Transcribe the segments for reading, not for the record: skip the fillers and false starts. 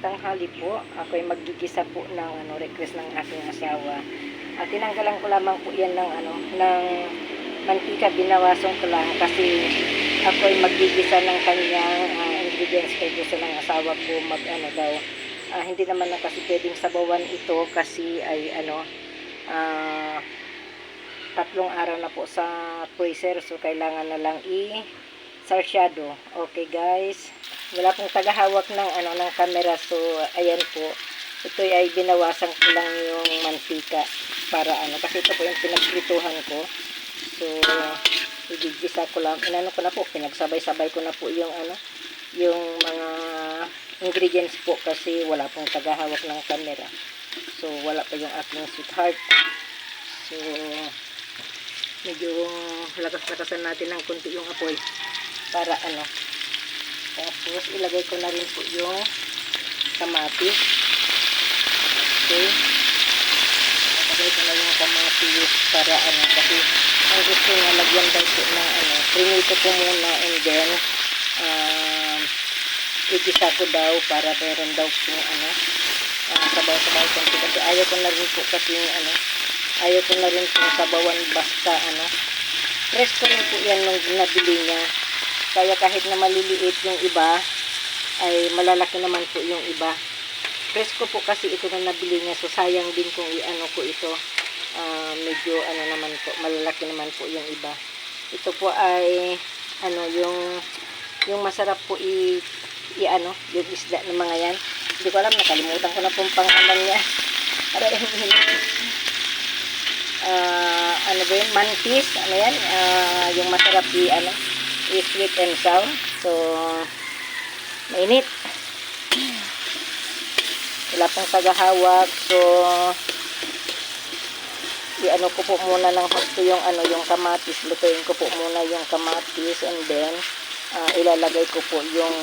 tanghali po. Ako ay maggigisa po ng request ng aking asawa. At tinanggalan ko lamang po yan ng ng mantika, binawasan ko lang kasi ako ay maggigisa ng kanyang ingredients kay gusto ng asawa ko mag daw. Hindi naman na kasi pwedeng sabawan ito kasi ay 3 araw na po sa freezer, so kailangan na lang sarsyado. Okay guys, wala pong tagahawak ng ng camera, so ayan po, ito ay binawasan ko lang yung mantika para kasi ito po yung pinagprituhan ko. So igigisa ko lang, ko na po, pinagsabay-sabay ko na po yung yung mga ingredients po kasi wala pong tagahawak ng camera. So wala pa yung aking sweetheart. So medyo lakas-lakasan natin ng konti yung apoy para tapos ilagay ko na rin po yung kamatis. Okay, ilagay ko na yung kamatis para kasi ang gusto nga lagyan daw po na prinito ko muna and then igisa ko daw para meron daw po sabaw-sabaw konti kasi ayaw ko na rin po kasi ayaw ko na rin po sabawan basta presko rin po yan nung nabili niya. Kaya kahit na maliliit yung iba, ay malalaki naman po yung iba. Presko po kasi ito na nabili niya, so sayang din kung ko ito. Medyo naman po, malalaki naman po yung iba. Ito po ay yung masarap po yung isda ng mga yan. Hindi ko alam, nakalimutan ko na pong pangalan niya. Para ba yun? Mantis, yan? Yung masarap sweet and sour. So mainit, wala pong tagahawak, so ko po muna ng gusto yung yung kamatis. Lutuin ko po muna yung kamatis and then ilalagay ko po yung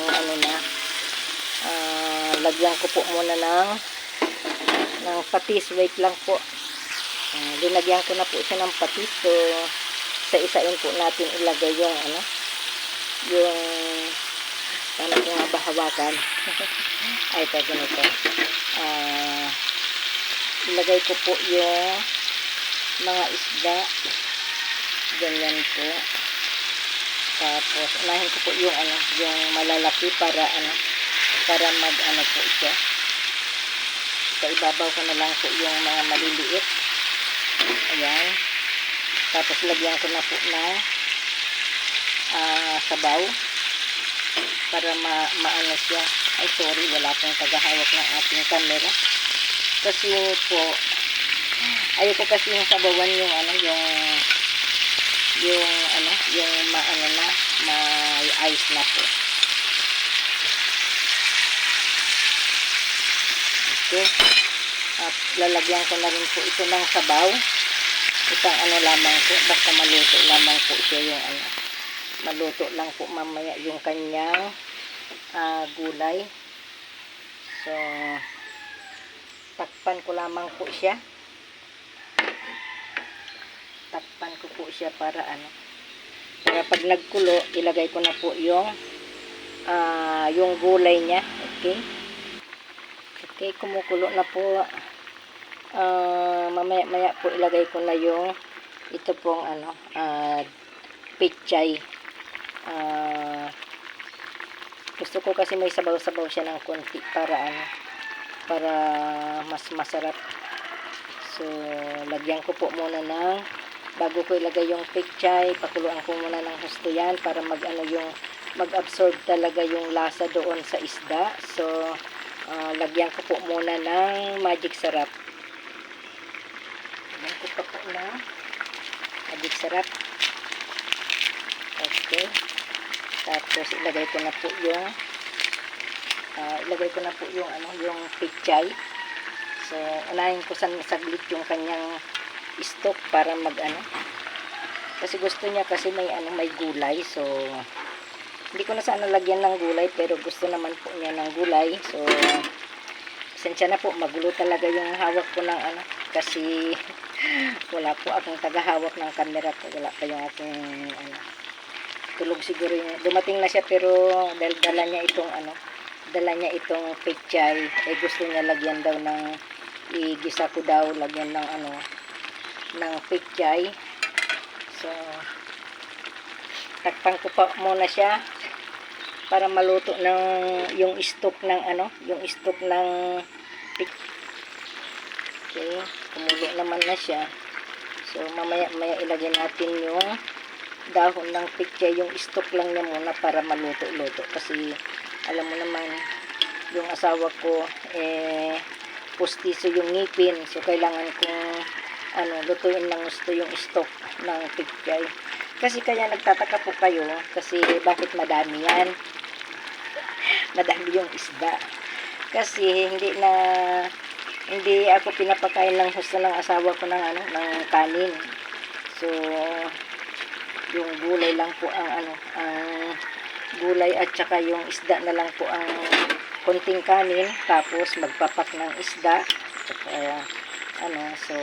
lagyan ko po muna ng patis. Wait lang po, linagyan ko na po siya ng patis. So isa-isain po natin ilagay yung yung paano ko nga ba hawakan ay ito ganito. Ilagay ko po yung mga isda ganyan po, tapos unahin ko po yung yung malalaki para para mag po siya. Sa ibabaw ko na lang po yung mga maliliit. Ayan, tapos lagyan ko na po ng sabaw para maano siya. Ay sorry, wala pong tagahawak ng ating camera kasi po ayoko kasi yung sabawan yung yung may ice na po. Okay, at lalagyan ko na rin po ito ng sabaw. Isang lamang po, basta maluto lamang po siya yung maluto lang po mamaya yung kanyang gulay. So takpan ko lamang po siya, takpan ko po siya para para pag nagkulo ilagay ko na po yung gulay niya. Okay, kumukulo na po. Mamaya po ilagay ko na yung ito pong pechay. Gusto ko kasi may sabaw-sabaw siya ng konti para para mas masarap. So lagyan ko po muna bago ko ilagay yung pechay, pakuluan ko muna ng husto yan para mag-absorb talaga yung lasa doon sa isda. So lagyan ko po muna ng magic sarap. Lagyan ko pa po na magic sarap. Okay, tapos ilagay ko na po yung yung pechay. So unahin ko saglit yung kanyang stock para kasi gusto niya kasi may gulay. So hindi ko na sana lagyan ng gulay pero gusto naman po niya ng gulay. So pasensya na po, magulo talaga yung hawak ko ng kasi wala po akong tagahawak ng camera ko. Wala pa yung aking tulog siguro yun. Dumating na siya pero dala niya itong dala niya itong pechay. Gusto niya lagyan daw ng igisa ko daw, lagyan ng ng pechay. So, takpan ko pa muna siya para maluto ng yung stock ng yung stock ng pechay. Okay, kumulo naman na siya. So, mamaya ilagay natin yung dahon ng pechay, yung stock lang niya muna para maluto-luto. Kasi, alam mo naman, yung asawa ko, pustiso yung ngipin. So, kailangan kong, lutuin ng gusto yung stock ng pechay. Kasi kaya nagtataka po kayo, kasi bakit madami yan? Madami yung isda. Kasi, hindi ako pinapakain ng gusto ng asawa ko ng ng kanin. So, yung gulay lang po ang gulay at saka yung isda na lang po ang konting kanin, tapos magpapak ng isda. So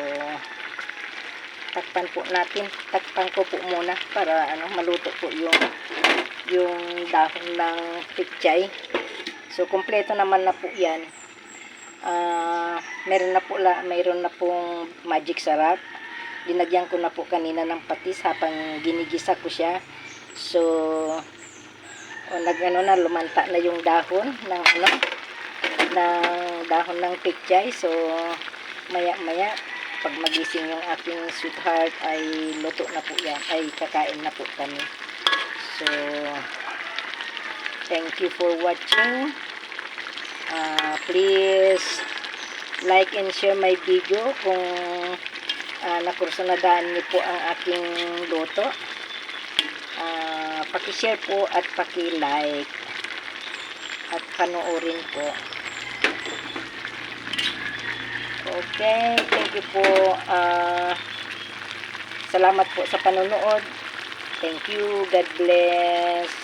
takpan po natin. Takpan ko po muna para maluto po yung dahon ng pechay. So kompleto naman na po 'yan. Mayroon na pong magic sarap. Dinagyan ko na po kanina ng patis habang ginigisa ko siya. So, lumanta na yung dahon ng pechay. So, maya-maya, pag magising yung aking sweetheart, ay luto na po yan. Ay, kakain na po kami. So, thank you for watching. Please like and share my video kung nakursunadaan niyo po ang aking luto. Paki-share po at paki-like at panoorin po. Okay, thank you po. Salamat po sa panonood. Thank you. God bless.